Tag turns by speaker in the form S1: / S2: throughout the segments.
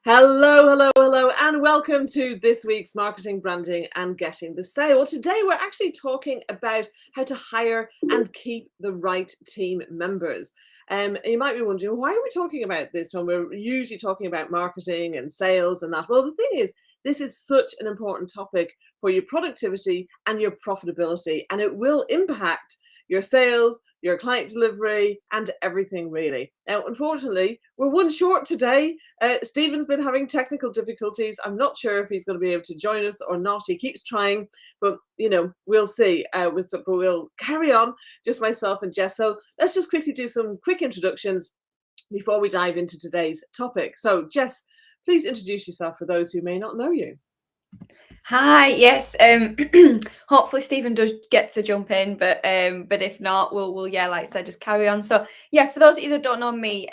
S1: Hello, hello, hello, and welcome to this week's Marketing, Branding and Getting the Sale. Well, today we're actually talking about how to hire and keep the right team members. You might be wondering, why are we talking about this when we're usually talking about marketing and sales and that? Well, the thing is, this is such an important topic for your productivity and your profitability, and it will impact your sales, your client delivery, and everything really. Now, unfortunately, we're one short today. Stephen's been having technical difficulties. I'm not sure if he's going to be able to join us or not. He keeps trying, but we'll see. We'll carry on, just myself and Jess. So let's just quickly do some quick introductions before we dive into today's topic. So Jess, please introduce yourself for those who may not know you.
S2: Hi, yes. Hopefully Stephen does get to jump in, but if not, we'll like I said, just carry on. So yeah, for those of you that don't know me,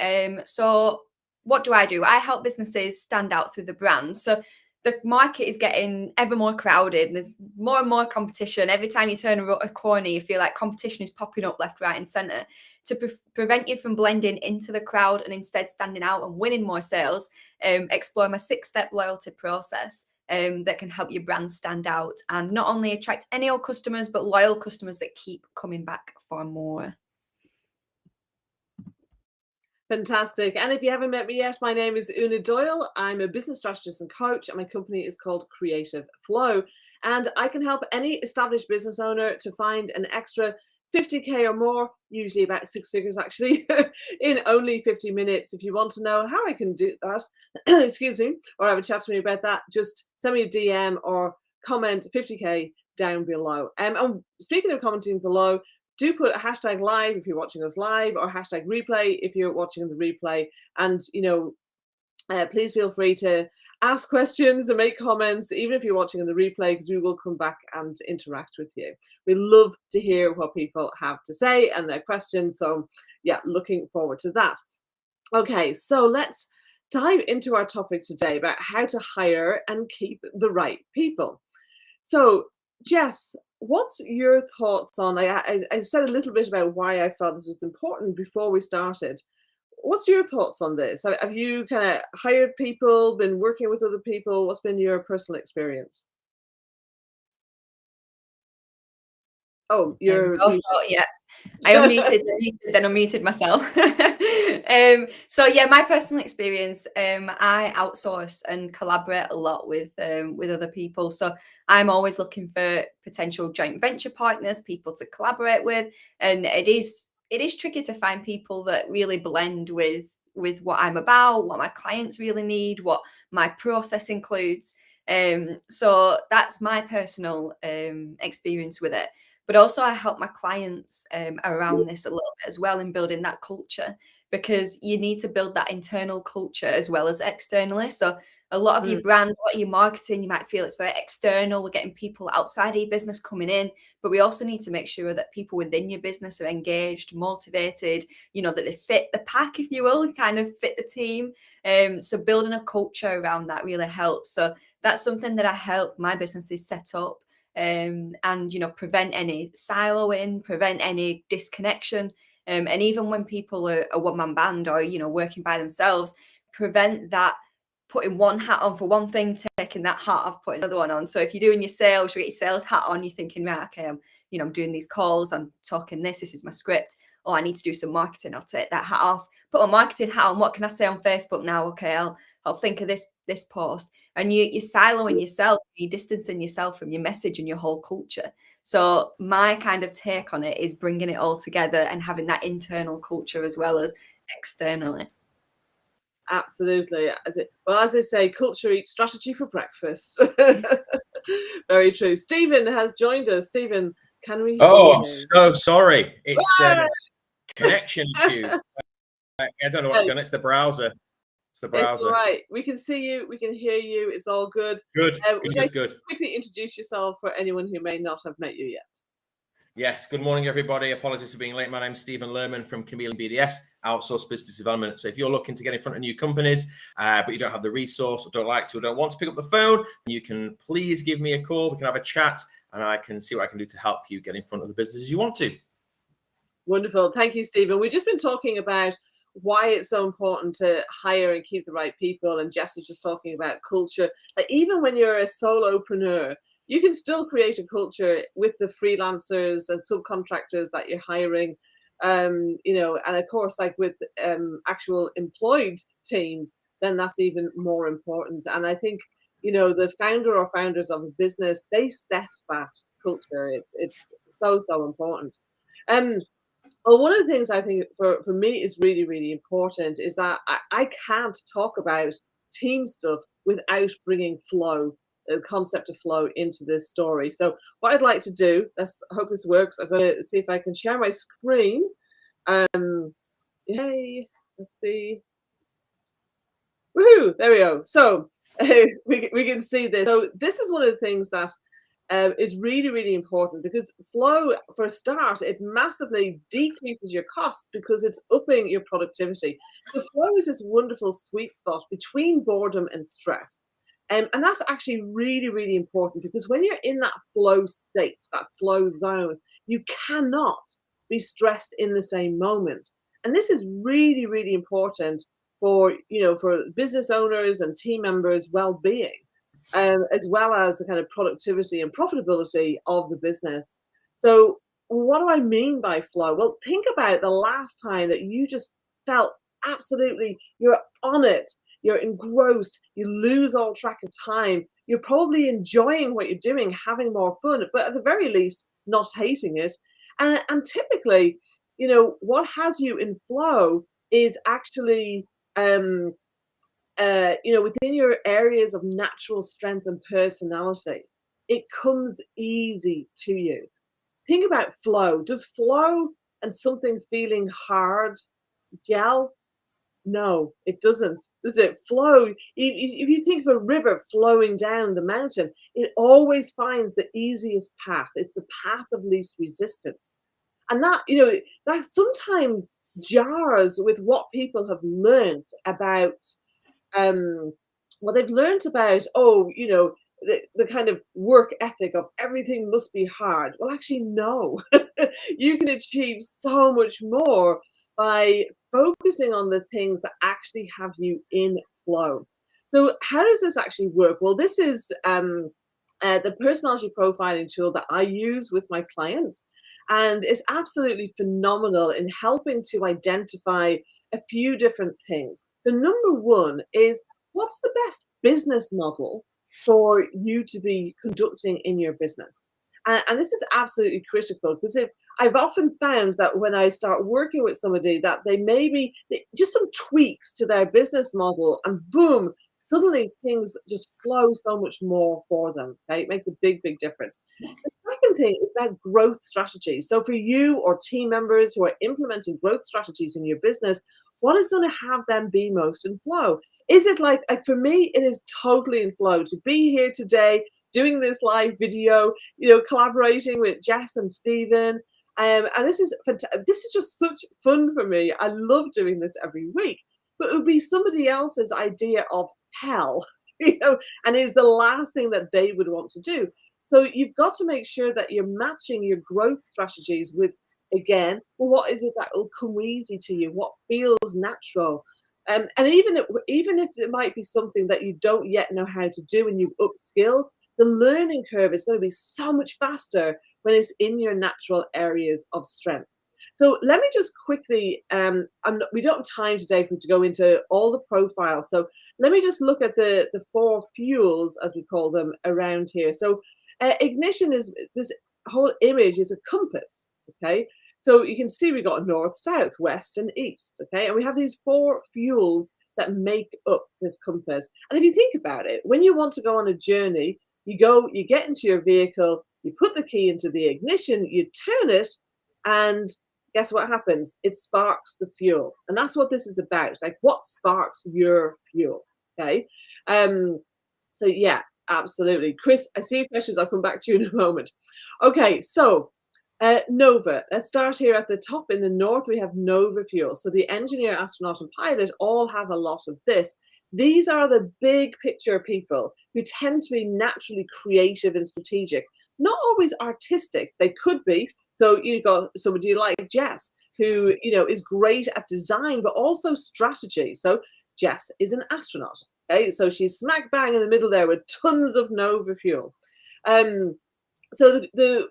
S2: so what do? I help businesses stand out through the brand. So the market is getting ever more crowded, and there's more and more competition. Every time you turn a corner, you feel like competition is popping up left, right, and centre. To prevent you from blending into the crowd and instead standing out and winning more sales, explore my 6-step loyalty process. That can help your brand stand out and not only attract any old customers, but loyal customers that keep coming back for more.
S1: Fantastic. And if you haven't met me yet, my name is Una Doyle. I'm a business strategist and coach, and my company is called Creative Flow. And I can help any established business owner to find an extra 50K or more, usually about 6 figures actually, in only 50 minutes. If you want to know how I can do that, excuse me, or have a chat to me about that, just send me a DM or comment 50K down below. And speaking of commenting below, do put a hashtag live if you're watching us live, or hashtag replay if you're watching the replay. And, please feel free to ask questions and make comments, even if you're watching on the replay, because we will come back and interact with you. We love to hear what people have to say and their questions. So yeah, looking forward to that. Okay, so let's dive into our topic today about how to hire and keep the right people. So Jess, what's your thoughts on, I said a little bit about why I felt this was important before we started. What's your thoughts on this? Have you kind of hired people, been working with other people? What's been your personal experience? Oh, you're muted.
S2: Yeah, I unmuted, then unmuted myself. So yeah, my personal experience, I outsource and collaborate a lot with other people. So I'm always looking for potential joint venture partners, people to collaborate with, and it is tricky to find people that really blend with what I'm about, what my clients really need, what my process includes. So that's my personal experience with it. But also I help my clients around this a little bit as well in building that culture, because you need to build that internal culture as well as externally. So a lot of your brand, a lot of your marketing, you might feel it's very external. We're getting people outside of your business coming in, but we also need to make sure that people within your business are engaged, motivated, that they fit the pack, if you will, kind of fit the team. So building a culture around that really helps. So that's something that I help my businesses set up. And prevent any siloing, prevent any disconnection, and even when people are a one-man band or working by themselves, prevent that putting one hat on for one thing, taking that hat off, putting another one on. So if you're doing your sales, you get your sales hat on, you're thinking, right, okay, I'm doing these calls, I'm talking this is my script. Oh, I need to do some marketing. I'll take that hat off, put my marketing hat on. What can I say on Facebook now? Okay, I'll think of this post. And you're siloing yourself, you're distancing yourself from your message and your whole culture. So my kind of take on it is bringing it all together and having that internal culture as well as externally.
S1: Absolutely. Well, as they say, culture eats strategy for breakfast. Very true. Stephen has joined us. Stephen, can we hear
S3: you?
S1: I'm
S3: so sorry. It's connection issues. I don't know what's going on. It's the browser. It's the browser.
S1: It's all right. We can see you. We can hear you. It's all good.
S3: Good.
S1: Would you like to quickly introduce yourself for anyone who may not have met you yet?
S3: Yes. Good morning, everybody. Apologies for being late. My name's Stephen Lerman from Chameleon BDS, Outsourced Business Development. So if you're looking to get in front of new companies, but you don't have the resource or don't like to or don't want to pick up the phone, you can please give me a call. We can have a chat and I can see what I can do to help you get in front of the businesses you want to.
S1: Wonderful. Thank you, Stephen. We've just been talking about why it's so important to hire and keep the right people. And Jess was just talking about culture. Like even when you're a solopreneur, you can still create a culture with the freelancers and subcontractors that you're hiring. You know, and of course, like with actual employed teams, then that's even more important. And I think, you know, the founder or founders of a business, they set that culture. It's so important. Well, one of the things I think for me is really, really important is that I can't talk about team stuff without bringing flow, the concept of flow into this story. So what I'd like to do, let's hope this works. I'm going to see if I can share my screen. Yay, let's see. Woohoo, there we go. So we can see this. So this is one of the things that is really, really important, because flow, for a start, it massively decreases your costs because it's upping your productivity. So flow is this wonderful sweet spot between boredom and stress. And that's actually really, really important, because when you're in that flow state, that flow zone, you cannot be stressed in the same moment. And this is really, really important for, you know, for business owners and team members' well-being, as well as the kind of productivity and profitability of the business. So what do I mean by flow? Well, think about the last time that you just felt absolutely, you're on it, you're engrossed, you lose all track of time, you're probably enjoying what you're doing, having more fun, but at the very least, not hating it. And typically, you know, what has you in flow is actually you know, within your areas of natural strength and personality. It comes easy to you. Think about flow. Does flow and something feeling hard gel? No, it doesn't. Does it? Flow, if you think of a river flowing down the mountain, it always finds the easiest path. It's the path of least resistance. And that, you know, that sometimes jars with what people have learned about well, they've learned about, oh, you know, the kind of work ethic of everything must be hard. Well, actually, no. You can achieve so much more by focusing on the things that actually have you in flow. So how does this actually work? Well, this is the personality profiling tool that I use with my clients, and it's absolutely phenomenal in helping to identify a few different things. So number one is, what's the best business model for you to be conducting in your business? And this is absolutely critical, because if I've often found that when I start working with somebody, that they maybe just some tweaks to their business model, and boom, suddenly things just flow so much more for them. Okay, it makes a big, big difference. The second thing is about growth strategies. So for you or team members who are implementing growth strategies in your business, what is going to have them be most in flow? Is it like for me, it is totally in flow to be here today, doing this live video, you know, collaborating with Jess and Stephen. And this is just such fun for me. I love doing this every week. But it would be somebody else's idea of hell, you know, and is the last thing that they would want to do. So you've got to make sure that you're matching your growth strategies with, again, well, what is it that will come easy to you? What feels natural? And even if it might be something that you don't yet know how to do and you upskill, the learning curve is going to be so much faster when it's in your natural areas of strength. So let me just quickly, we don't have time today to go into all the profiles. So let me just look at the 4 fuels, as we call them, around here. So ignition is, this whole image is a compass, okay? So you can see we've got north, south, west, and east, okay? And we have these 4 fuels that make up this compass. And if you think about it, when you want to go on a journey, you get into your vehicle, you put the key into the ignition, you turn it, and guess what happens? It sparks the fuel. And that's what this is about. Like, what sparks your fuel? Okay. So yeah, absolutely. Chris, I see your questions. I'll come back to you in a moment. Okay, so Nova. Let's start here at the top. In the north, we have Nova fuel. So the engineer, astronaut, and pilot all have a lot of this. These are the big picture people who tend to be naturally creative and strategic. Not always artistic. They could be. So you've got somebody like Jess, who, is great at design, but also strategy. So Jess is an astronaut. Okay, so she's smack bang in the middle there with tons of Nova fuel. So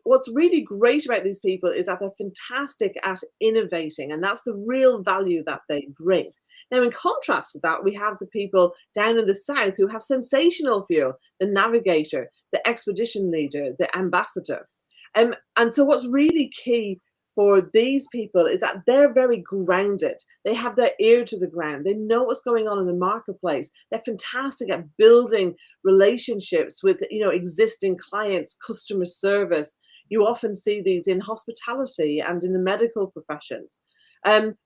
S1: what's really great about these people is that they're fantastic at innovating, and that's the real value that they bring. Now, in contrast to that, we have the people down in the south who have sensational fuel: the navigator, the expedition leader, the ambassador. And so what's really key for these people is that they're very grounded. They have their ear to the ground. They know what's going on in the marketplace. They're fantastic at building relationships with, existing clients, customer service. You often see these in hospitality and in the medical professions.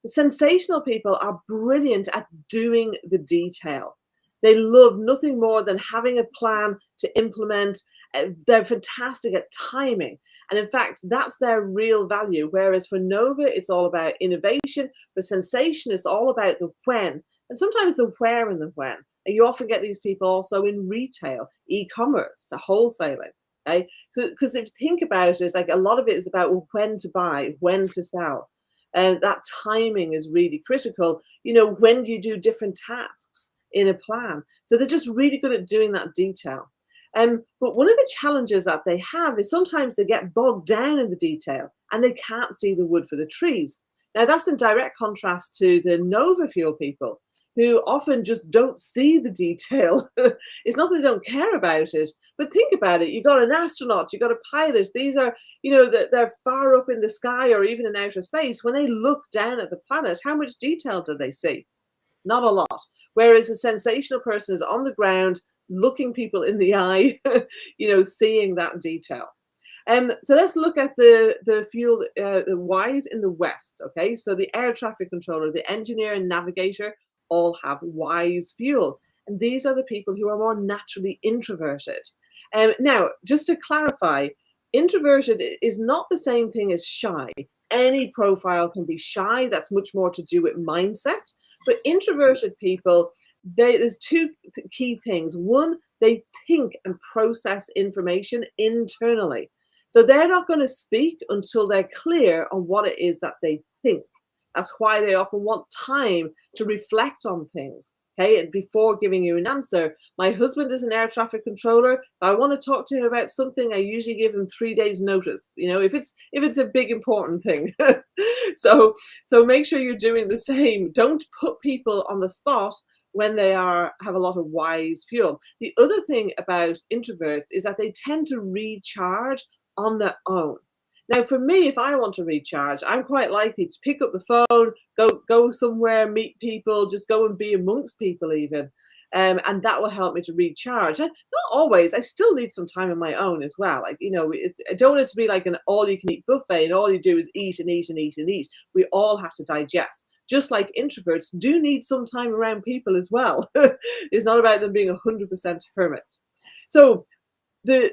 S1: Sensational people are brilliant at doing the detail. They love nothing more than having a plan to implement. They're fantastic at timing. And in fact, that's their real value. Whereas for Nova, it's all about innovation. For Sensation, it's all about the when, and sometimes the where and the when. And you often get these people also in retail, e-commerce, wholesaling. Okay? Because if you think about it, like a lot of it is about when to buy, when to sell. And that timing is really critical. When do you do different tasks in a plan? So they're just really good at doing that detail. But one of the challenges that they have is sometimes they get bogged down in the detail and they can't see the wood for the trees. Now, that's in direct contrast to the Nova fuel people, who often just don't see the detail. It's not that they don't care about it, but think about it. You've got an astronaut, you've got a pilot. These are, they're far up in the sky or even in outer space. When they look down at the planet, how much detail do they see? Not a lot. Whereas a sensational person is on the ground, looking people in the eye, seeing that detail. So let's look at the fuel, the Ys in the West. Okay, so the air traffic controller, the engineer and navigator all have Ys fuel. And these are the people who are more naturally introverted. Now, just to clarify, introverted is not the same thing as shy. Any profile can be shy. That's much more to do with mindset. But introverted people, there's two key things. One, they think and process information internally. So they're not going to speak until they're clear on what it is that they think. That's why they often want time to reflect on things, okay, and before giving you an answer. My husband is an air traffic controller. If I want to talk to him about something, I usually give him 3 days notice, if it's a big important thing. So make sure you're doing the same. Don't put people on the spot when they have a lot of Ys fuel. The other thing about introverts is that they tend to recharge on their own. Now, for me, if I want to recharge, I'm quite likely to pick up the phone, go somewhere, meet people, just go and be amongst people even. And that will help me to recharge. And not always. I still need some time on my own as well. I don't want it to be like an all-you-can-eat buffet and all you do is eat and eat and eat and eat. We all have to digest. Just like introverts do need some time around people as well. It's not about them being 100% hermits. So the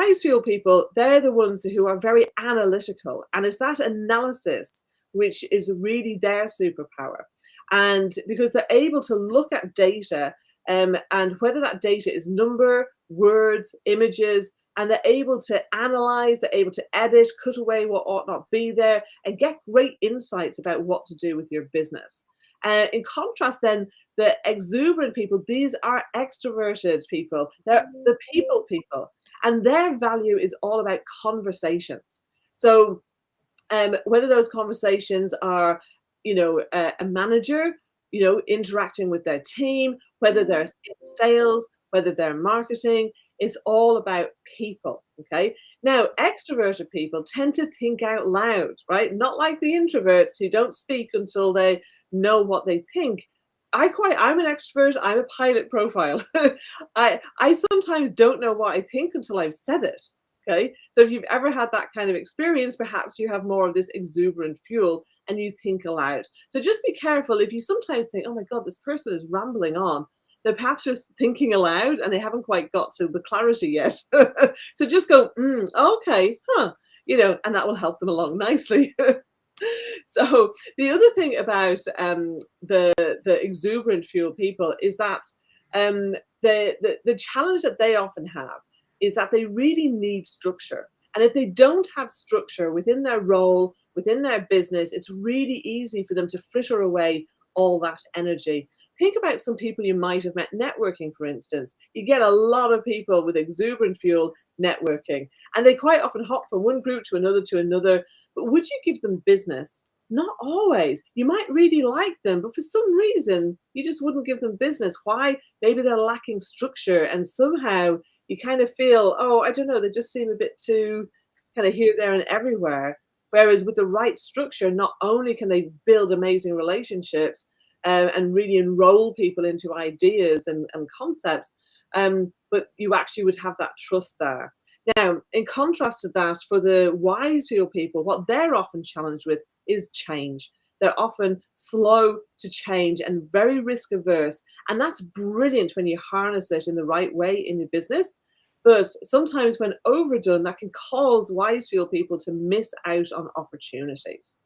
S1: Ys fuel people, they're the ones who are very analytical. And it's that analysis which is really their superpower. And because they're able to look at data and whether that data is number, words, images, and they're able to analyze, they're able to edit, cut away what ought not be there, and get great insights about what to do with your business. In contrast, then, the exuberant people, these are extroverted people. They're the people, and their value is all about conversations. So whether those conversations are, a manager, interacting with their team, whether they're in sales, whether they're marketing, it's all about people, okay? Now, extroverted people tend to think out loud, right? Not like the introverts who don't speak until they know what they think. I'm an extrovert. I'm a pilot profile. I sometimes don't know what I think until I've said it, okay? So if you've ever had that kind of experience, perhaps you have more of this exuberant fuel and you think aloud. So just be careful if you sometimes think, oh my God, this person is rambling on. They're perhaps just thinking aloud and they haven't quite got to the clarity yet. So just go, okay, and that will help them along nicely. So the other thing about the exuberant fuel people is that the challenge that they often have is that they really need structure. And if they don't have structure within their role, within their business, it's really easy for them to fritter away all that energy. Think about some people you might have met networking, for instance. You get a lot of people with exuberant fuel networking, and they quite often hop from one group to another to another. But would you give them business? Not always. You might really like them, but for some reason, you just wouldn't give them business. Why? Maybe they're lacking structure, and somehow you kind of feel, oh, I don't know, they just seem a bit too kind of here, there, and everywhere. Whereas with the right structure, not only can they build amazing relationships and really enroll people into ideas and concepts, but you actually would have that trust there. Now, in contrast to that, for the wise field people, what they're often challenged with is change. They're often slow to change and very risk averse. And that's brilliant when you harness it in the right way in your business. But sometimes when overdone, that can cause wise field people to miss out on opportunities.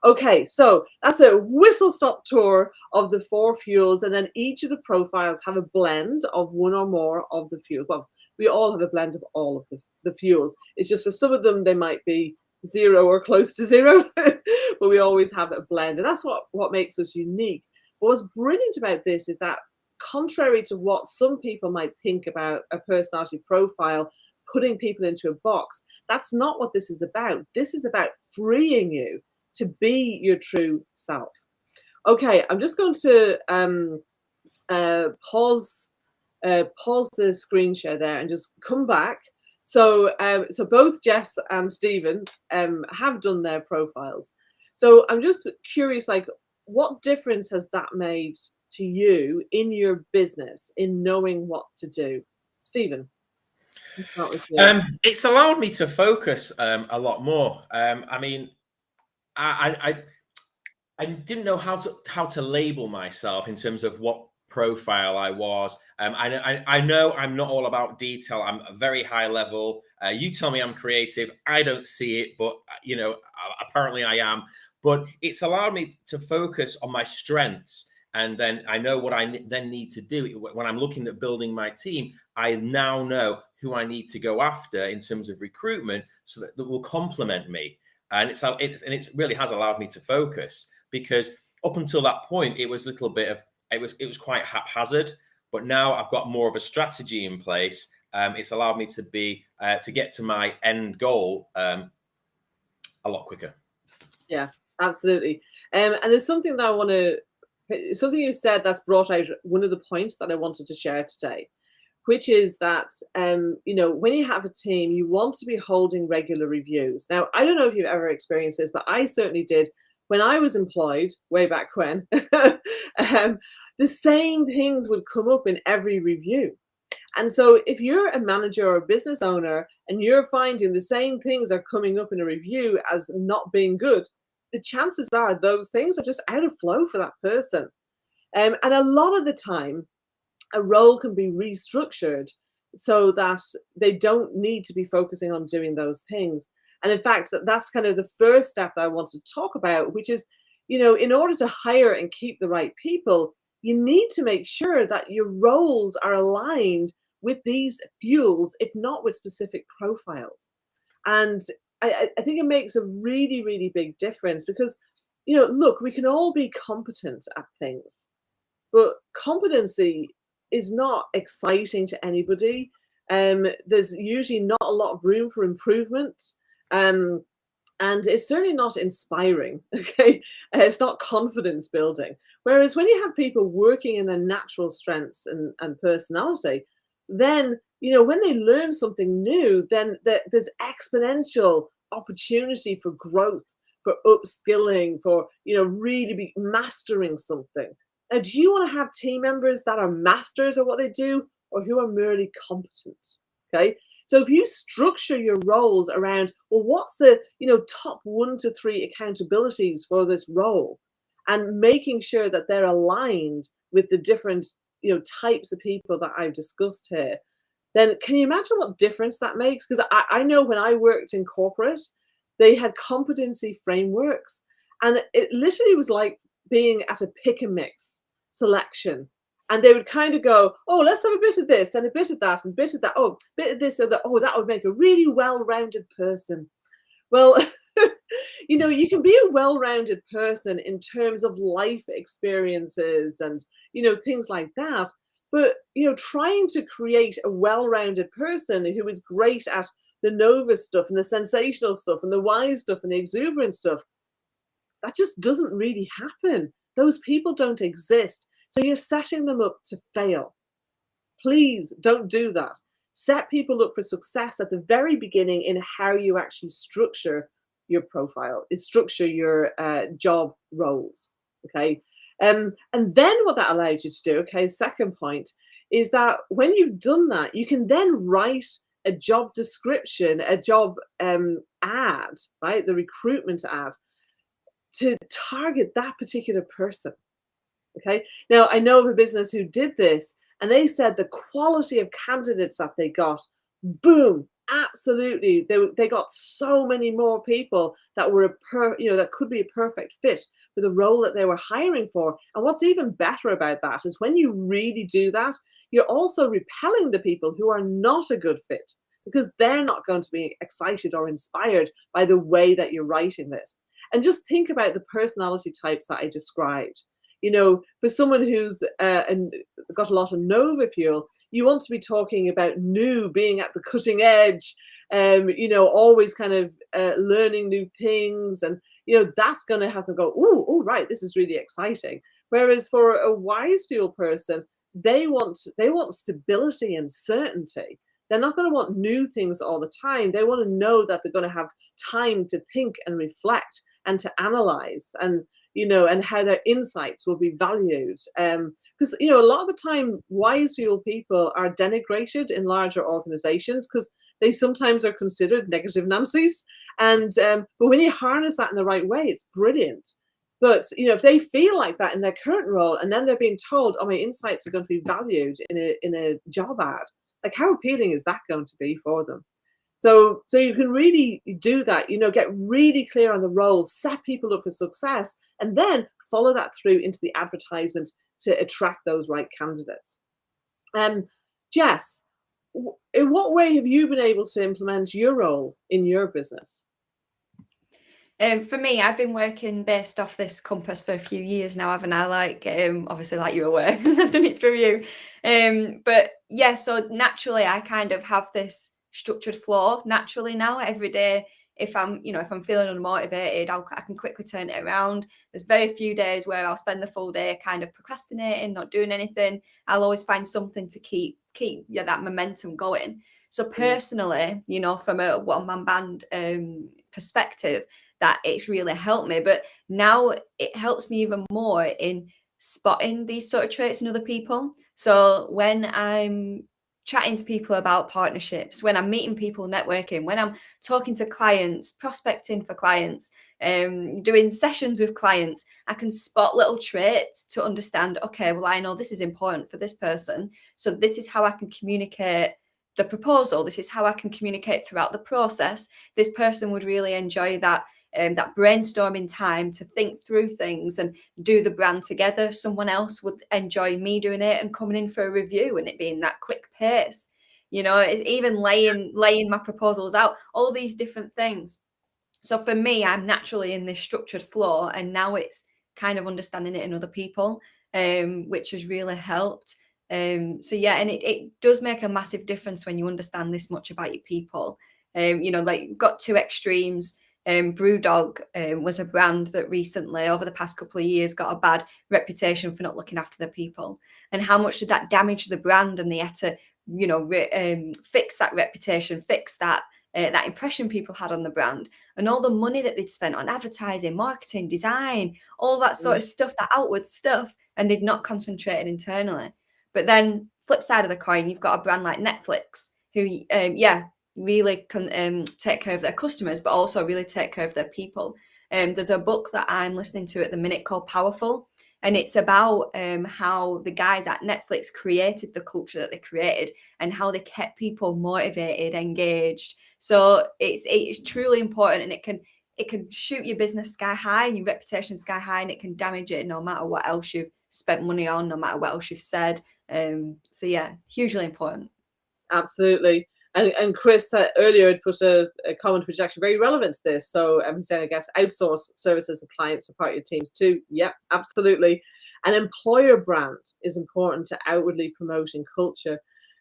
S1: Okay, so that's a whistle-stop tour of the 4 fuels, and then each of the profiles have a blend of one or more of the fuels. Well, we all have a blend of all of the fuels. It's just for some of them, they might be 0 or close to 0, but we always have a blend. And that's what makes us unique. But what's brilliant about this is that contrary to what some people might think about a personality profile, putting people into a box, that's not what this is about. This is about freeing you to be your true self. Okay, I'm just going to pause the screen share there and just come back. So both Jess and Stephen have done their profiles. So I'm just curious, like, what difference has that made to you in your business in knowing what to do? Stephen, let's start with you.
S3: It's allowed me to focus a lot more. I mean, I didn't know how to label myself in terms of what profile I was. I know I'm not all about detail. I'm a very high level. You tell me I'm creative. I don't see it, but apparently I am. But it's allowed me to focus on my strengths. And then I know what I then need to do. When I'm looking at building my team, I now know who I need to go after in terms of recruitment so that will complement me. And it really has allowed me to focus, because up until that point, it was a little bit of, it was quite haphazard. But now I've got more of a strategy in place. It's allowed me to get to my end goal a lot quicker.
S1: Yeah, absolutely. And there's something that something you said that's brought out one of the points that I wanted to share today, which is that, when you have a team, you want to be holding regular reviews. Now, I don't know if you've ever experienced this, but I certainly did when I was employed way back when. The same things would come up in every review. And so if you're a manager or a business owner and you're finding the same things are coming up in a review as not being good, the chances are those things are just out of flow for that person. And a lot of the time, a role can be restructured so that they don't need to be focusing on doing those things. And in fact, that's kind of the first step that I want to talk about, which is, in order to hire and keep the right people, you need to make sure that your roles are aligned with these fuels, if not with specific profiles. And I think it makes a really, really big difference because, look, we can all be competent at things, but competency is not exciting to anybody. There's usually not a lot of room for improvement. And it's certainly not inspiring. Okay, it's not confidence building. Whereas when you have people working in their natural strengths and personality, then when they learn something new, then there's exponential opportunity for growth, for upskilling, for really be mastering something. Now, do you want to have team members that are masters at what they do, or who are merely competent? Okay. So if you structure your roles around, well, what's the top 1 to 3 accountabilities for this role, and making sure that they're aligned with the different types of people that I've discussed here, then can you imagine what difference that makes? Because I know when I worked in corporate, they had competency frameworks, and it literally was like being at a pick and mix selection. And they would kind of go, oh, let's have a bit of this and a bit of that and a bit of that. Oh, a bit of this or that. Oh, that would make a really well-rounded person. Well, you can be a well-rounded person in terms of life experiences and, things like that. But, trying to create a well-rounded person who is great at the novice stuff and the sensational stuff and the wise stuff and the exuberant stuff, that just doesn't really happen. Those people don't exist. So you're setting them up to fail. Please don't do that. Set people up for success at the very beginning in how you actually structure your profile, structure your job roles. Okay. And then what that allows you to do, okay, second point, is that when you've done that, you can then write a job description, a job ad, right? The recruitment ad to target that particular person. Okay. Now, I know of a business who did this, and they said the quality of candidates that they got, boom, absolutely. They got so many more people that were that could be a perfect fit for the role that they were hiring for. And what's even better about that is when you really do that, you're also repelling the people who are not a good fit, because they're not going to be excited or inspired by the way that you're writing this. And just think about the personality types that I described. For someone who's got a lot of Nova fuel, you want to be talking about new, being at the cutting edge, always kind of learning new things. And, that's going to have to go, oh, right, this is really exciting. Whereas for a wise fuel person, they want stability and certainty. They're not going to want new things all the time. They want to know that they're going to have time to think and reflect and to analyze, and and how their insights will be valued. Because, a lot of the time, wise fuel people are denigrated in larger organizations because they sometimes are considered negative Nancy's. And but when you harness that in the right way, it's brilliant. But, if they feel like that in their current role, and then they're being told, oh, my insights are going to be valued in a job ad, like how appealing is that going to be for them? So you can really do that, get really clear on the role, set people up for success, and then follow that through into the advertisement to attract those right candidates. Jess, in what way have you been able to implement your role in your business?
S2: For me, I've been working based off this compass for a few years now, haven't I? Like, obviously, like you're aware, because I've done it through you. But yeah, so naturally, I kind of have this structured flow naturally now every day. If I'm feeling unmotivated, I can quickly turn it around. There's very few days where I'll spend the full day kind of procrastinating, not doing anything. I'll always find something to keep that momentum going. So personally, from a one-man band perspective, that it's really helped me. But now it helps me even more in spotting these sort of traits in other people. So when I'm chatting to people about partnerships, when I'm meeting people, networking, when I'm talking to clients, prospecting for clients, doing sessions with clients, I can spot little traits to understand, okay, well, I know this is important for this person. So this is how I can communicate the proposal. This is how I can communicate throughout the process. This person would really enjoy that brainstorming time to think through things and do the brand together. Someone else would enjoy me doing it and coming in for a review and it being that quick pace. It's even laying my proposals out, all these different things. So for me, I'm naturally in this structured flow, and now it's kind of understanding it in other people, which has really helped. So yeah, and it does make a massive difference when you understand this much about your people. Like you've got two extremes. Brewdog was a brand that recently, over the past couple of years, got a bad reputation for not looking after their people. And how much did that damage the brand? And they had to, fix that reputation, fix that impression people had on the brand, and all the money that they'd spent on advertising, marketing, design, all that sort of stuff, that outward stuff, and they'd not concentrated internally. But then, flip side of the coin, you've got a brand like Netflix, who, really can take care of their customers, but also really take care of their people. There's a book that I'm listening to at the minute called Powerful, and it's about how the guys at Netflix created the culture that they created and how they kept people motivated, engaged. So it's truly important, and it can shoot your business sky high and your reputation sky high, and it can damage it no matter what else you've spent money on, no matter what else you've said. So yeah, hugely important.
S1: Absolutely. And Chris earlier had put a comment which is actually very relevant to this. So I'm saying, I guess, outsource services and clients are part of your teams too. Yep, absolutely. An employer brand is important to outwardly promoting culture.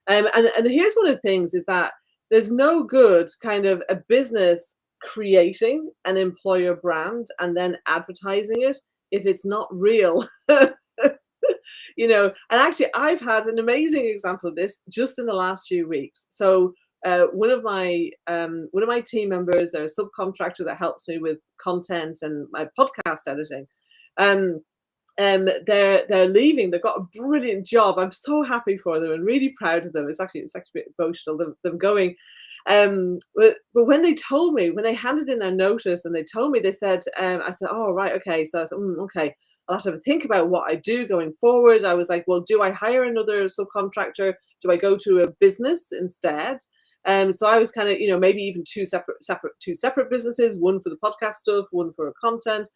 S1: And here's one of the things is that there's no good kind of a business creating an employer brand and then advertising it if it's not real. And actually I've had an amazing example of this just in the last few weeks. So one of my team members, they're a subcontractor that helps me with content and my podcast editing. They're leaving. They've got a brilliant job. I'm so happy for them and really proud of them. It's actually a bit emotional, them going. But when they told me, when they handed in their notice and they told me, they said, I said, oh, right, okay. So I said, okay, I'll have to think about what I do going forward. I was like, well, do I hire another subcontractor? Do I go to a business instead? So I was kind of, maybe even two separate businesses, one for the podcast stuff, one for content.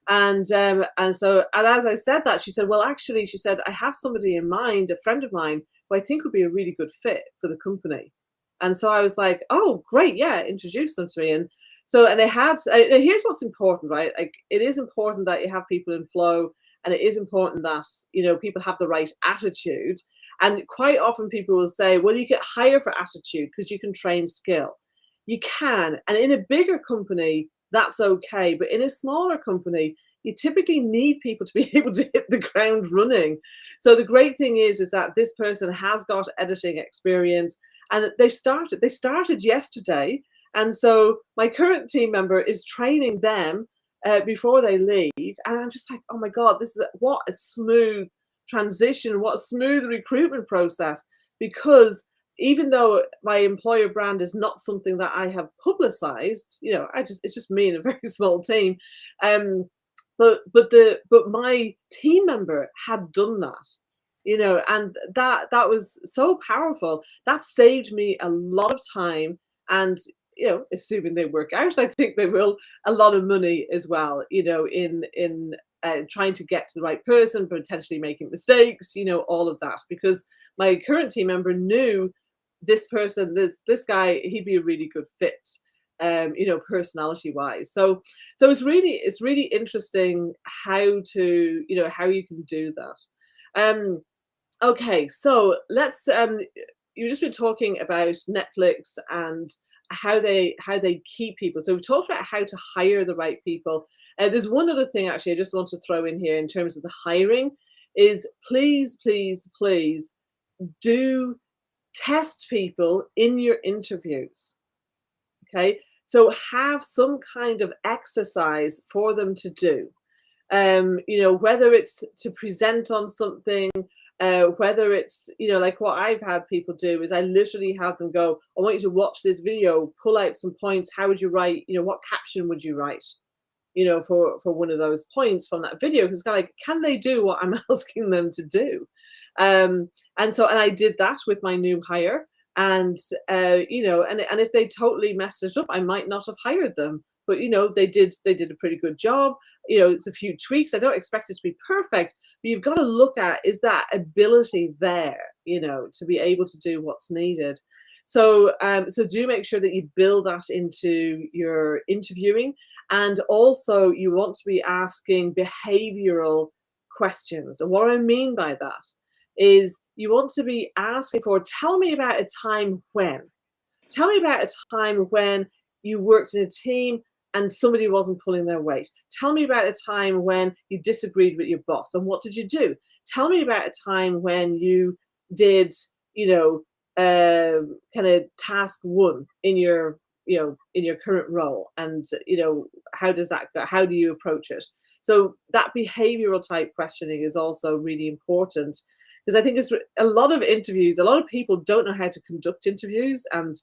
S1: And as I said that, she said, well, actually, she said, I have somebody in mind, a friend of mine, who I think would be a really good fit for the company. And so I was like, oh, great. Yeah. Introduce them to me. And they had, here's what's important, right? Like, it is important that you have people in flow, and it is important that, people have the right attitude. And quite often people will say, well, you get hire for attitude because you can train skill. You can. And in a bigger company, that's okay. But in a smaller company, you typically need people to be able to hit the ground running. So the great thing is that this person has got editing experience, and they started yesterday. And so my current team member is training them before they leave. And I'm just like, oh my God, what a smooth transition, what a smooth recruitment process. Because even though my employer brand is not something that I have publicized, it's just me and a very small team. But my team member had done that, and that was so powerful. That saved me a lot of time, and assuming they work out, I think they will, a lot of money as well, in trying to get to the right person, potentially making mistakes, all of that, because my current team member knew this person, this guy, he'd be a really good fit, personality wise. So it's really interesting how you can do that. Okay, so let's you've just been talking about Netflix and how they keep people. So we've talked about how to hire the right people. There's one other thing actually I just want to throw in here in terms of the hiring is please do test people in your interviews. Okay, so have some kind of exercise for them to do. Whether it's to present on something, whether it's, like what I've had people do is I literally have them go, I want you to watch this video, pull out some points. How would you write, what caption would you write, for one of those points from that video? Because kind of like, can they do what I'm asking them to do? And I did that with my new hire, and and if they totally messed it up, I might not have hired them. But they did a pretty good job. It's a few tweaks. I don't expect it to be perfect, but you've got to look at, is that ability there, to be able to do what's needed. So do make sure that you build that into your interviewing, and also you want to be asking behavioral questions. And what I mean by that is you want to be asking for, tell me about a time when you worked in a team and somebody wasn't pulling their weight. Tell me about a time when you disagreed with your boss, and what did you do? Tell me about a time when you did, kind of task one in your current role, and how does that go? How do you approach it? So that behavioral type questioning is also really important, because I think it's a lot of interviews. A lot of people don't know how to conduct interviews, and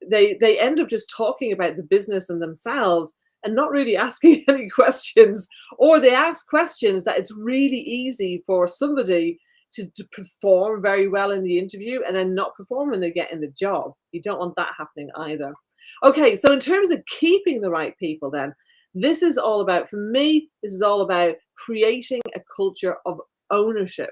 S1: they end up just talking about the business and themselves and not really asking any questions, or they ask questions that it's really easy for somebody to perform very well in the interview and then not perform when they get in the job. You don't want that happening either. Okay, so in terms of keeping the right people then, This is all about, for me, this is all about creating a culture of ownership.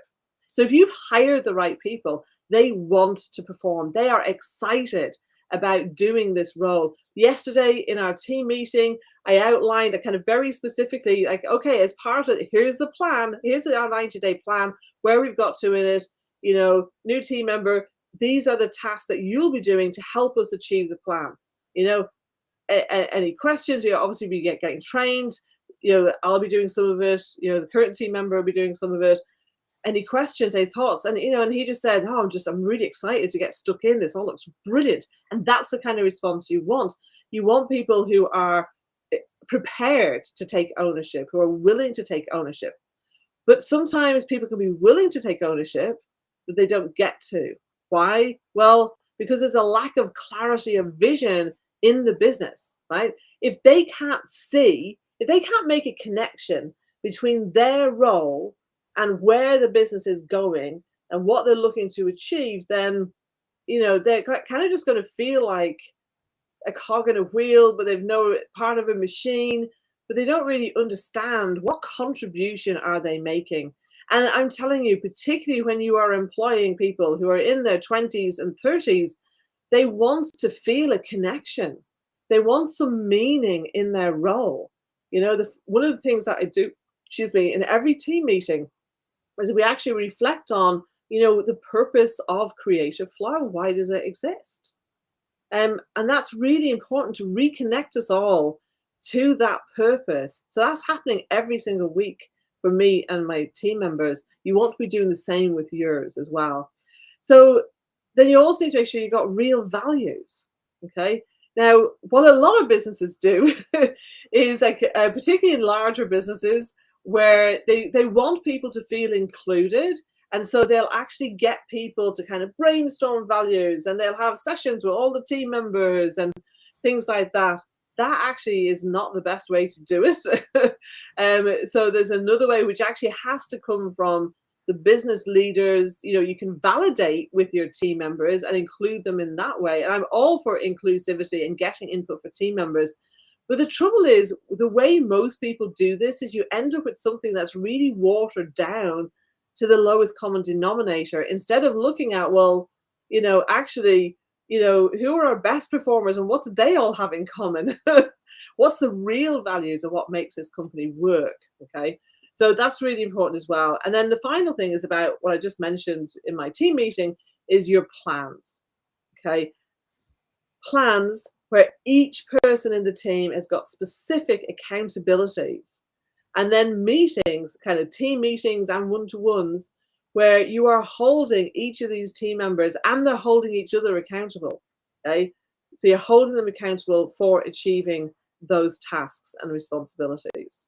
S1: So if you've hired the right people, they want to perform. They are excited about doing this role. Yesterday in our team meeting, I outlined a kind of very specifically, like, okay, as part of it, here's the plan, here's our 90-day plan, where we've got to in it, new team member, these are the tasks that you'll be doing to help us achieve the plan. Any questions? Obviously we getting trained. I'll be doing some of it. The current team member will be doing some of it. Any questions, any thoughts? And and he just said, "Oh, I'm really excited to get stuck in. This all looks brilliant." And that's the kind of response you want. You want people who are prepared to take ownership, who are willing to take ownership. But sometimes people can be willing to take ownership, but they don't get to. Why? Well, because there's a lack of clarity of vision in the business, right? If they can't make a connection between their role and where the business is going and what they're looking to achieve, then they're kind of just going to feel like a cog in a wheel, but they've no part of a machine, but they don't really understand what contribution are they making. And I'm telling you, particularly when you are employing people who are in their 20s and 30s, they want to feel a connection. They want some meaning in their role. One of the things that I do, in every team meeting is we actually reflect on, the purpose of Creative Flow. Why does it exist? And that's really important to reconnect us all to that purpose. So that's happening every single week for me and my team members. You want to be doing the same with yours as well. So then you also need to make sure you've got real values. Okay. Now, what a lot of businesses do is particularly in larger businesses where they want people to feel included. And so they'll actually get people to kind of brainstorm values, and they'll have sessions with all the team members and things like that. That actually is not the best way to do it. So there's another way, which actually has to come from the business leaders. You can validate with your team members and include them in that way. And I'm all for inclusivity and getting input for team members. But the trouble is, the way most people do this is you end up with something that's really watered down to the lowest common denominator, instead of looking at, well, actually, who are our best performers and what do they all have in common? What's the real values of what makes this company work? Okay. So that's really important as well. And then the final thing is about what I just mentioned in my team meeting is your plans. Okay. Plans where each person in the team has got specific accountabilities. And then meetings, kind of team meetings and one-to-ones, where you are holding each of these team members and they're holding each other accountable. Okay. So you're holding them accountable for achieving those tasks and responsibilities.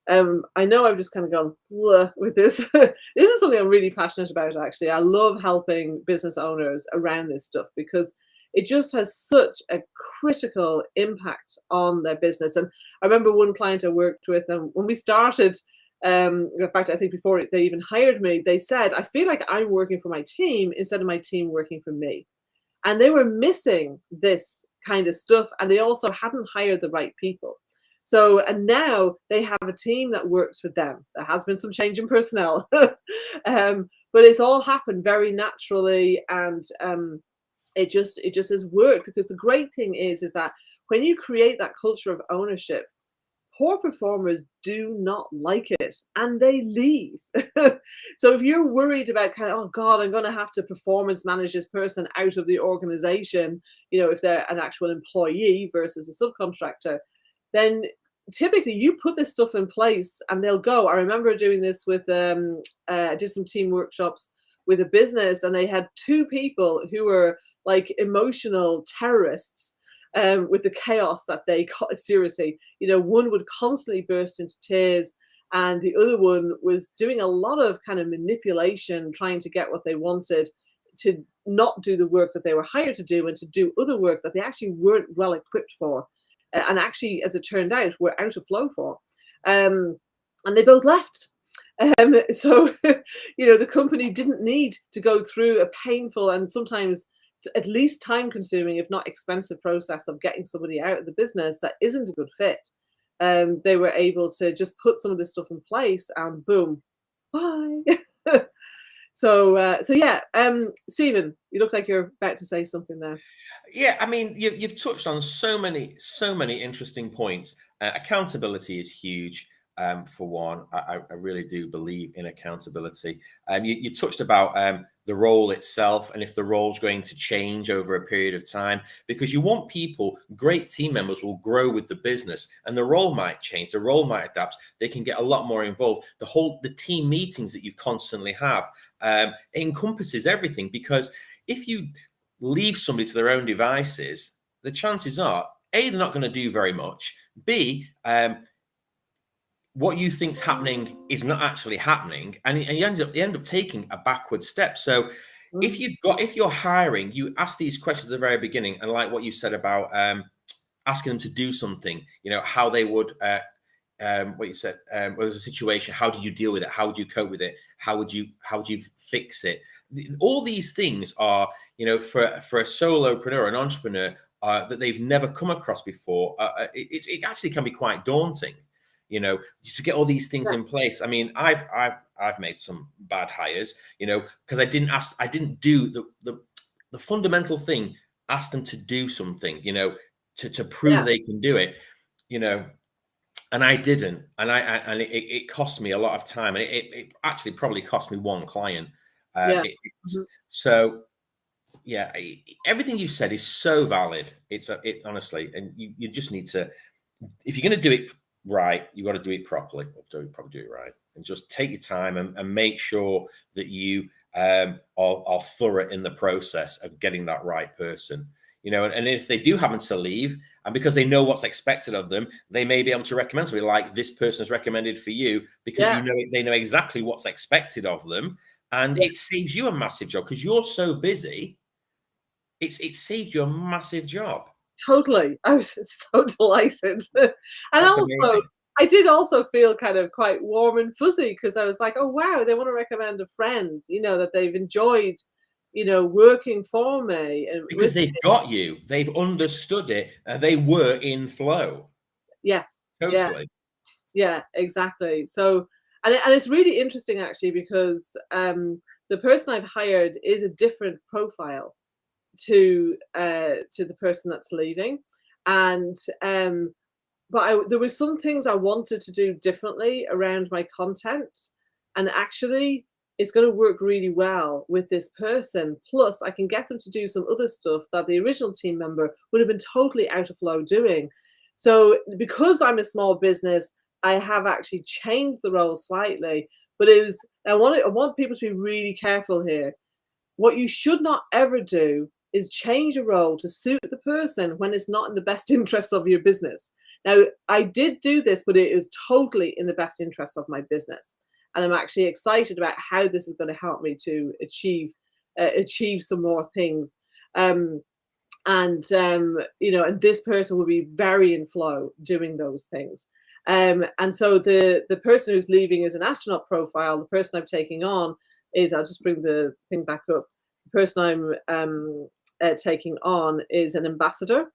S1: I know I've just kind of gone with this. This is something I'm really passionate about, actually. I love helping business owners around this stuff because it just has such a critical impact on their business. And I remember one client I worked with, and when we started, in fact, I think before they even hired me, they said, I feel like I'm working for my team instead of my team working for me. And they were missing this kind of stuff. And they also hadn't hired the right people. So, and now they have a team that works for them. There has been some change in personnel, but it's all happened very naturally, and it just has worked. Because the great thing is that when you create that culture of ownership, poor performers do not like it and they leave. So if you're worried about kind of, oh God, I'm going to have to performance manage this person out of the organization, if they're an actual employee versus a subcontractor, then typically you put this stuff in place and they'll go. I remember doing this with, did some team workshops with a business, and they had two people who were like emotional terrorists with the chaos that they got. Seriously, one would constantly burst into tears, and the other one was doing a lot of kind of manipulation, trying to get what they wanted, to not do the work that they were hired to do and to do other work that they actually weren't well equipped for. And actually, as it turned out, were out of flow for. And they both left. So, the company didn't need to go through a painful and sometimes at least time-consuming, if not expensive, process of getting somebody out of the business that isn't a good fit. they were able to just put some of this stuff in place, and boom, bye. So yeah, Stephen, you look like you're about to say something there.
S3: Yeah, I mean, you've touched on so many interesting points. Accountability is huge. For one, I really do believe in accountability. You touched about the role itself, and if the role's going to change over a period of time, because you want people, great team members will grow with the business, and the role might change, the role might adapt. They can get a lot more involved. The team meetings that you constantly have encompasses everything, because if you leave somebody to their own devices, the chances are A, they're not going to do very much. B, what you think's happening is not actually happening, and you end up taking a backward step. So if you're hiring, you ask these questions at the very beginning, and like what you said about asking them to do something, how they would what you said, there's a situation, how do you deal with it, how would you cope with it, how would you fix it? All these things are, for a solopreneur, an entrepreneur, that they've never come across before. It actually can be quite daunting, to get all these things in place. I mean, I've made some bad hires, because I didn't do the fundamental thing. Ask them to do something, to prove they can do it, and I didn't, and it cost me a lot of time, and it actually probably cost me one client. So yeah, everything you said is so valid. It honestly, and you just need to, if you're going to do it right, you got to do it properly. Probably do it right, and just take your time and make sure that you are thorough in the process of getting that right person. And if they do happen to leave, and because they know what's expected of them, they may be able to recommend somebody like this person is recommended for you, because they know exactly what's expected of them, and it saves you a massive job, because you're so busy. It saved you a massive job.
S1: Totally. I was so delighted. And
S3: That's
S1: also,
S3: amazing.
S1: I did also feel kind of quite warm and fuzzy, because I was like, oh, wow, they want to recommend a friend, that they've enjoyed, working for me. And
S3: because they've got you. They've understood it. They were in flow.
S1: Yes.
S3: Totally.
S1: Yeah, exactly. So, and it's really interesting, actually, because the person I've hired is a different profile to the person that's leaving, and but there were some things I wanted to do differently around my content, and actually it's going to work really well with this person. Plus, I can get them to do some other stuff that the original team member would have been totally out of flow doing. So because I'm a small business, I have actually changed the role slightly, but I want people to be really careful here. What you should not ever do is change a role to suit the person when it's not in the best interests of your business. Now, I did do this, but it is totally in the best interests of my business. And I'm actually excited about how this is going to help me to achieve some more things. And this person will be very in flow doing those things. And so the person who's leaving is an astronaut profile. The person I'm taking on is, I'll just bring the thing back up. The person I'm taking on is an ambassador.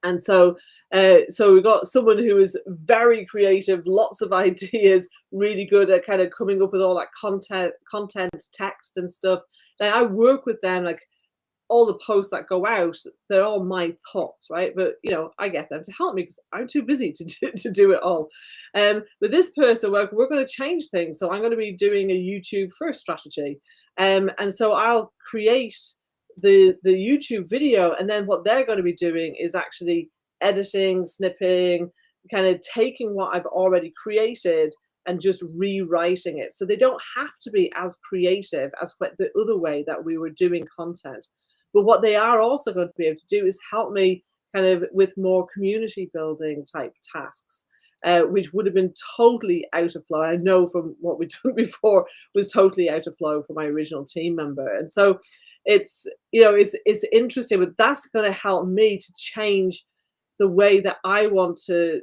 S1: And so we've got someone who is very creative, lots of ideas, really good at kind of coming up with all that content, text and stuff. Now I work with them, like all the posts that go out, they're all my thoughts, right? But I get them to help me because I'm too busy to do it all. But this person, we're going to change things. So I'm going to be doing a YouTube first strategy. And so I'll create the YouTube video, and then what they're going to be doing is actually editing, snipping, kind of taking what I've already created and just rewriting it. So they don't have to be as creative as the other way that we were doing content. But what they are also going to be able to do is help me kind of with more community building type tasks, which would have been totally out of flow. I know from what we've done before was totally out of flow for my original team member. And so it's interesting, but that's going to help me to change the way that I want to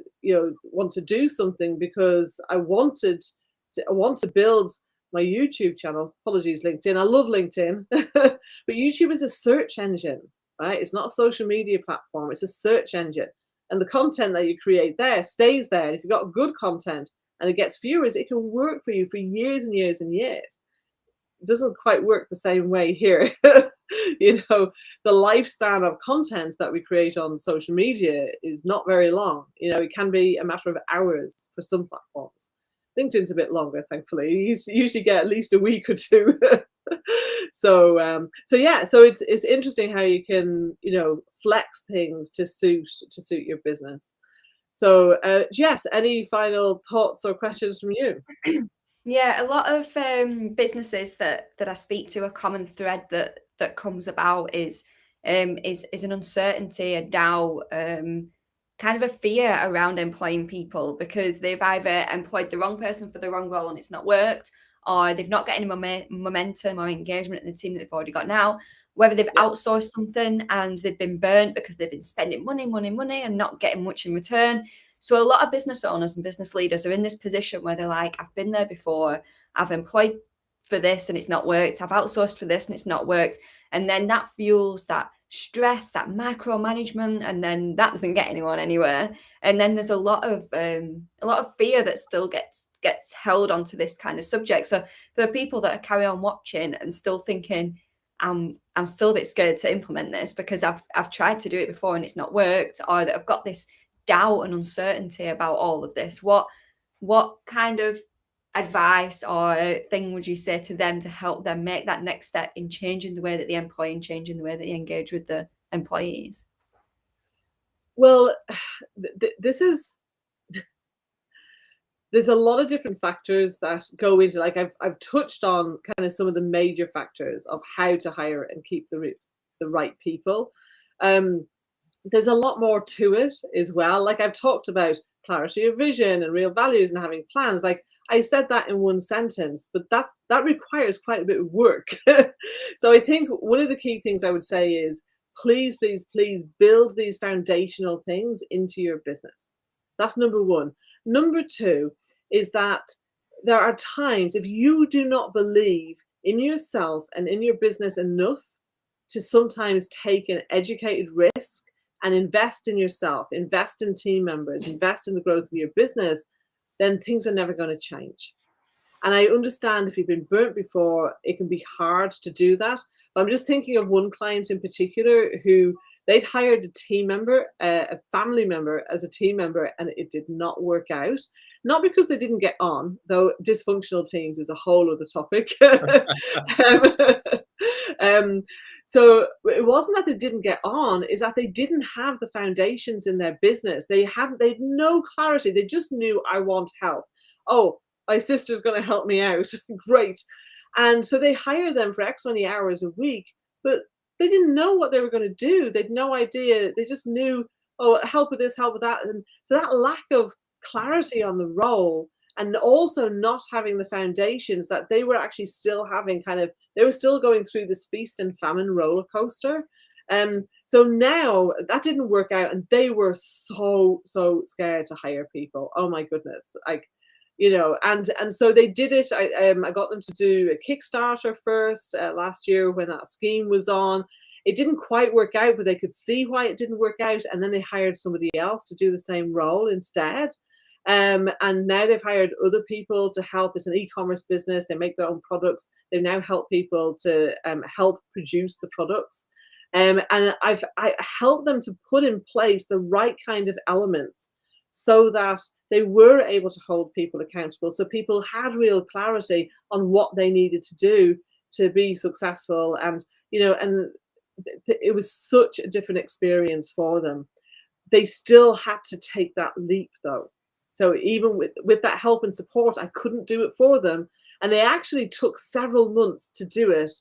S1: do something, because I want to build my YouTube channel. Apologies, LinkedIn. I love LinkedIn, but YouTube is a search engine, right? It's not a social media platform. It's a search engine. and the content that you create there stays there. And if you've got good content and it gets viewers, it can work for you for years and years and years. It doesn't quite work the same way here. You know, the lifespan of content that we create on social media is not very long. You know, it can be a matter of hours for some platforms. LinkedIn's a bit longer, thankfully. You usually get at least a week or two. So yeah, so it's interesting how you can, you know, flex things to suit your business. So Jess, any final thoughts or questions from you?
S2: Yeah, a lot of businesses that I speak to, a common thread that comes about is an uncertainty, a doubt, kind of a fear around employing people, because they've either employed the wrong person for the wrong role and it's not worked, or they've not got any momentum or engagement in the team that they've already got now, whether they've outsourced something and they've been burnt because they've been spending money and not getting much in return. So a lot of business owners and business leaders are in this position where they're like, I've been there before, I've employed for this and it's not worked, I've outsourced for this and it's not worked. And then that fuels that stress, that micromanagement, and then that doesn't get anyone anywhere. And then there's a lot of fear that still gets held onto this kind of subject. So for the people that are carry on watching and still thinking, I'm still a bit scared to implement this because I've tried to do it before and it's not worked, or that I've got this doubt and uncertainty about all of this, what kind of advice or thing would you say to them to help them make that next step in changing the way that they employ and changing the way that they engage with the employees?
S1: Well, there's a lot of different factors that go into, like I've touched on kind of some of the major factors of how to hire and keep the right people. There's a lot more to it as well. Like I've talked about clarity of vision and real values and having plans. Like I said that in one sentence, but that requires quite a bit of work. So I think one of the key things I would say is please build these foundational things into your business. That's number one. Number two is that there are times if you do not believe in yourself and in your business enough to sometimes take an educated risk and invest in yourself, invest in team members, invest in the growth of your business, then things are never going to change. And I understand if you've been burnt before, it can be hard to do that. But I'm just thinking of one client in particular who they'd hired a team member, a family member as a team member, and it did not work out. Not because they didn't get on, though dysfunctional teams is a whole other topic. So it wasn't that they didn't get on, is that they didn't have the foundations in their business. They had no clarity. They just knew, I want help. Oh, my sister's going to help me out. Great. And so they hired them for X many hours a week, but they didn't know what they were going to do. They had no idea. They just knew, oh, help with this, help with that. And so that lack of clarity on the role, and also not having the foundations that they were actually still having they were still going through this feast and famine roller coaster. So now that didn't work out, and they were so scared to hire people. Oh my goodness. Like, you know, and so they did it. I got them to do a Kickstarter first last year when that scheme was on. It didn't quite work out, but they could see why it didn't work out. And then they hired somebody else to do the same role instead. And now they've hired other people to help. It's an e-commerce business. They make their own products. They've now helped people to help produce the products. And I helped them to put in place the right kind of elements so that they were able to hold people accountable. So people had real clarity on what they needed to do to be successful. And, you know, and it was such a different experience for them. They still had to take that leap though. So even with that help and support, I couldn't do it for them. And they actually took several months to do it.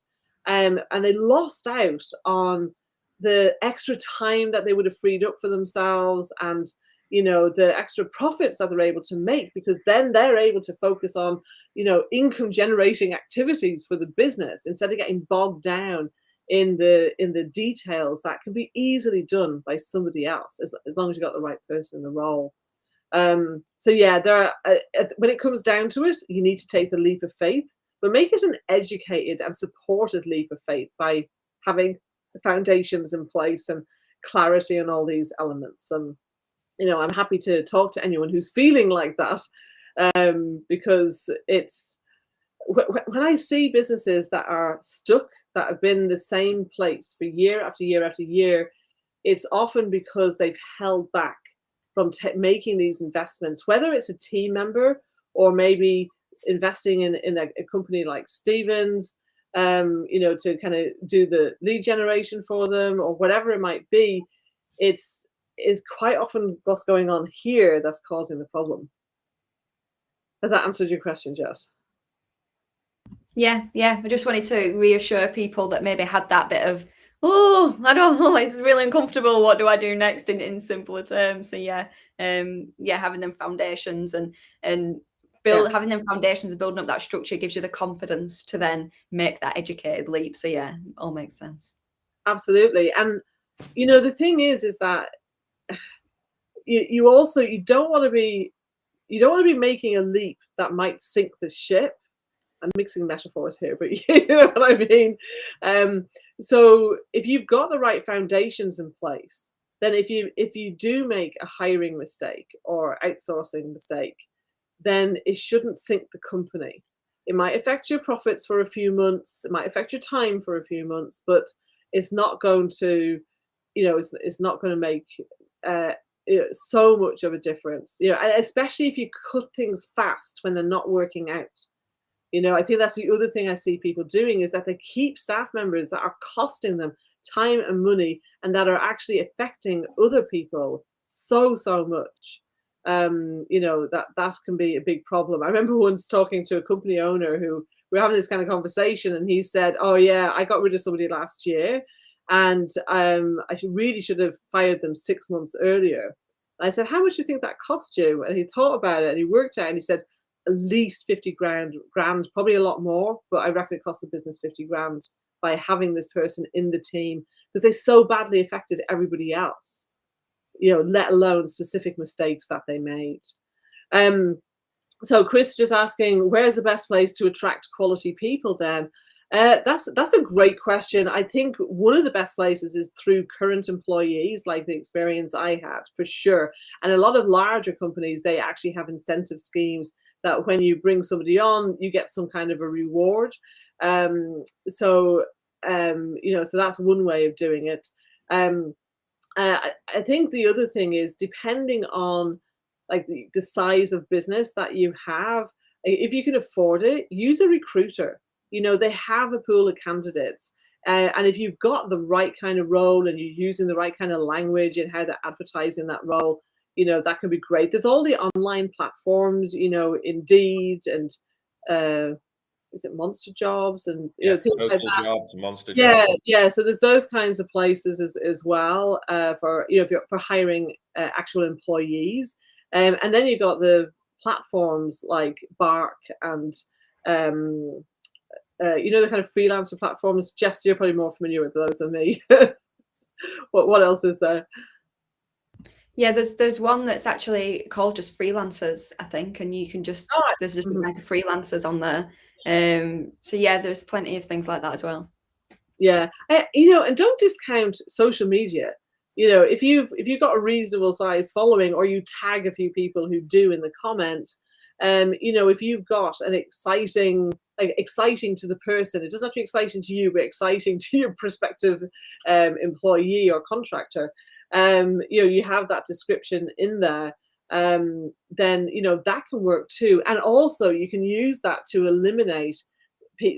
S1: And they lost out on the extra time that they would have freed up for themselves, and, you know, the extra profits that they're able to make, because then they're able to focus on, you know, income generating activities for the business instead of getting bogged down in the details that can be easily done by somebody else, as long as you got the right person in the role. So yeah, there are, when it comes down to it, you need to take the leap of faith, but make it an educated and supported leap of faith by having the foundations in place and clarity on all these elements. And I'm happy to talk to anyone who's feeling like that, because it's when I see businesses that are stuck, that have been the same place for year after year after year, it's often because they've held back from making these investments, whether it's a team member or maybe investing in a company like Stevens, to kind of do the lead generation for them or whatever it might be. It's quite often what's going on here that's causing the problem. Has that answered your question, Jess?
S2: Yeah. I just wanted to reassure people that maybe had that bit of, oh, I don't know, it's really uncomfortable. What do I do next in simpler terms? So having them foundations and having them foundations and building up that structure gives you the confidence to then make that educated leap. So yeah, it all makes sense.
S1: Absolutely. And the thing is that you don't want to be making a leap that might sink the ship. I'm mixing metaphors here, but you know what I mean. So if you've got the right foundations in place, then if you do make a hiring mistake or outsourcing mistake, then it shouldn't sink the company. It might affect your profits for a few months. It might affect your time for a few months, but it's not going to, it's not going to make so much of a difference. Especially if you cut things fast when they're not working out. I think that's the other thing I see people doing is that they keep staff members that are costing them time and money and that are actually affecting other people so much. That can be a big problem. I remember once talking to a company owner who we were having this kind of conversation, and he said, "Oh yeah, I got rid of somebody last year, and I really should have fired them 6 months earlier." And I said, "How much do you think that cost you?" And he thought about it and he worked out and he said, "At least 50 grand, probably a lot more, but I reckon it cost the business 50 grand by having this person in the team because they so badly affected everybody else, let alone specific mistakes that they made." So Chris just asking, where's the best place to attract quality people then? That's a great question. I think one of the best places is through current employees, like the experience I had, for sure. And a lot of larger companies, they actually have incentive schemes that when you bring somebody on, you get some kind of a reward. So that's one way of doing it. I think the other thing is depending on like the size of business that you have, if you can afford it, use a recruiter. They have a pool of candidates. And if you've got the right kind of role and you're using the right kind of language and how they're advertising that role, that can be great. There's all the online platforms, Indeed and is it Monster Jobs and things like that.
S3: Jobs, Monster Jobs.
S1: Yeah. So there's those kinds of places as well for for hiring actual employees. And then you've got the platforms like Bark and the kind of freelancer platforms. Jess, you're probably more familiar with those than me. What else is there?
S2: Yeah, there's one that's actually called just freelancers, I think, and you can just there's just like freelancers on there. So yeah, there's plenty of things like that as well.
S1: Yeah, and don't discount social media. If you've got a reasonable size following, or you tag a few people who do in the comments, if you've got an exciting to the person, it doesn't have to be exciting to you, but exciting to your prospective employee or contractor. You have that description in there, then that can work too. And also you can use that to eliminate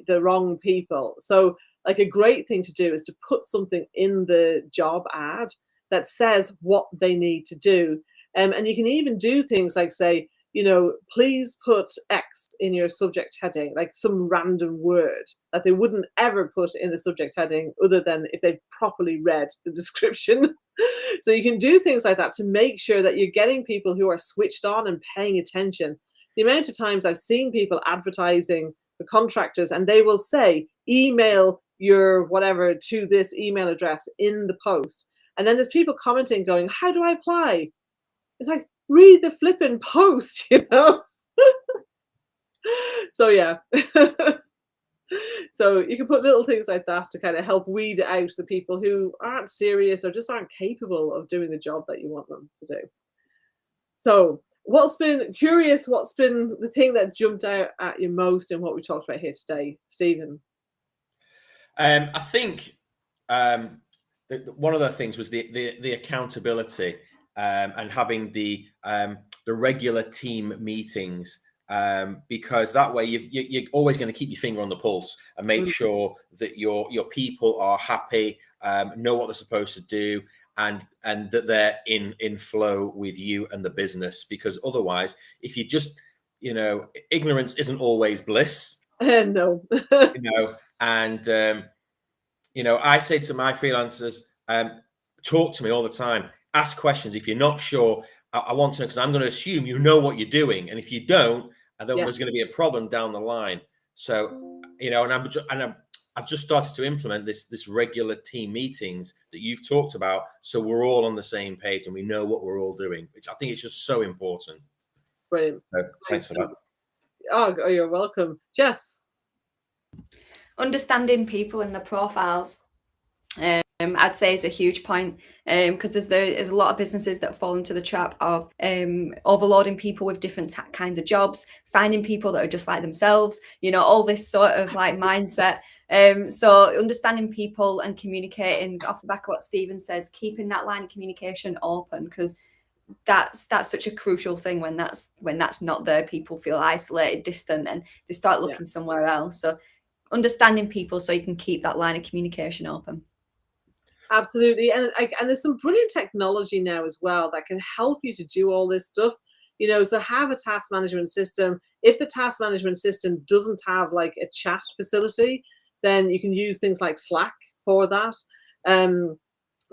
S1: the wrong people. So like a great thing to do is to put something in the job ad that says what they need to do. And you can even do things like say, please put X in your subject heading, like some random word that they wouldn't ever put in the subject heading other than if they properly read the description. So you can do things like that to make sure that you're getting people who are switched on and paying attention. The amount of times I've seen people advertising for contractors and they will say, email your whatever to this email address in the post. And then there's people commenting going, how do I apply? It's like, read the flipping post, So yeah. So you can put little things like that to kind of help weed out the people who aren't serious or just aren't capable of doing the job that you want them to do. So what's been the thing that jumped out at you most in what we talked about here today, Stephen?
S3: I think one of the things was the accountability, and having the regular team meetings, because that way you're always going to keep your finger on the pulse and make sure that your people are happy, know what they're supposed to do, and that they're in flow with you and the business. Because otherwise, if you just, ignorance isn't always bliss.
S1: No.
S3: And I say to my freelancers, talk to me all the time, ask questions. If you're not sure, I want to know, because I'm going to assume you know what you're doing, and if you don't, then there's going to be a problem down the line. So, I've just started to implement this regular team meetings that you've talked about, so we're all on the same page and we know what we're all doing, which I think is just so important.
S1: Brilliant.
S3: So, thanks for that.
S1: Oh, you're welcome. Jess?
S2: Understanding people and their profiles, I'd say is a huge point, because there's a lot of businesses that fall into the trap of overloading people with different kinds of jobs, finding people that are just like themselves, all this sort of like mindset. So understanding people and communicating off the back of what Stephen says, keeping that line of communication open, because that's such a crucial thing. When that's not there, people feel isolated, distant, and they start looking somewhere else. So understanding people so you can keep that line of communication open.
S1: Absolutely. And there's some brilliant technology now as well that can help you to do all this stuff. So have a task management system. If the task management system doesn't have like a chat facility, then you can use things like Slack for that.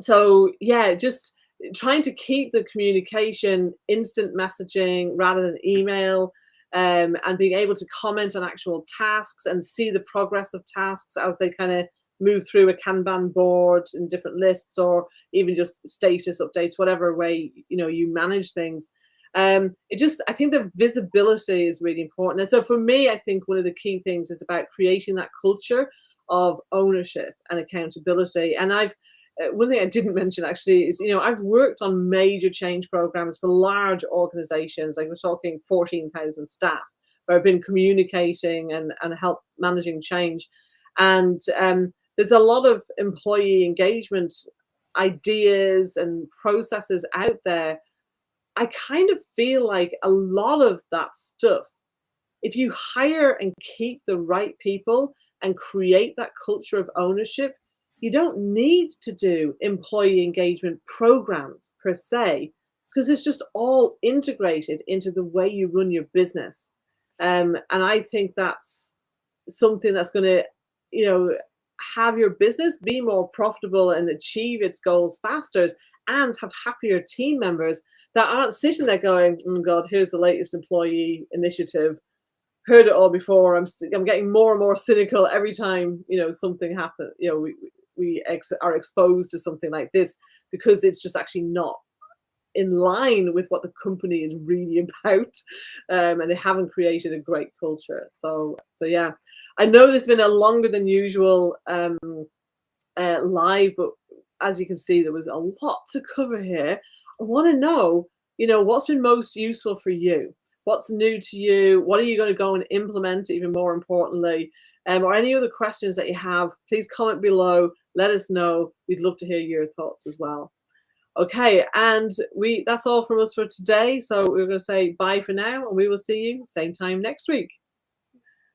S1: So yeah, just trying to keep the communication instant messaging rather than email, and being able to comment on actual tasks and see the progress of tasks as they kind of move through a Kanban board in different lists, or even just status updates, whatever way you manage things. I think the visibility is really important. And so for me, I think one of the key things is about creating that culture of ownership and accountability. And one thing I didn't mention actually is, I've worked on major change programs for large organizations, like we're talking 14,000 staff, where I've been communicating and help managing change. And there's a lot of employee engagement ideas and processes out there. I kind of feel like a lot of that stuff, if you hire and keep the right people and create that culture of ownership, you don't need to do employee engagement programs per se, because it's just all integrated into the way you run your business. And I think that's something that's going to, have your business be more profitable and achieve its goals faster, and have happier team members that aren't sitting there going, oh God, here's the latest employee initiative. Heard it all before. I'm getting more and more cynical every time, something happens, we are exposed to something like this, because it's just actually not in line with what the company is really about, and they haven't created a great culture. So yeah, I know there's been a longer than usual live, but as you can see, there was a lot to cover here. I want to know, what's been most useful for you? What's new to you? What are you going to go and implement, even more importantly? Or any other questions that you have, please comment below. Let us know. We'd love to hear your thoughts as well. Okay, and that's all from us for today. So we're going to say bye for now, and we will see you same time next week.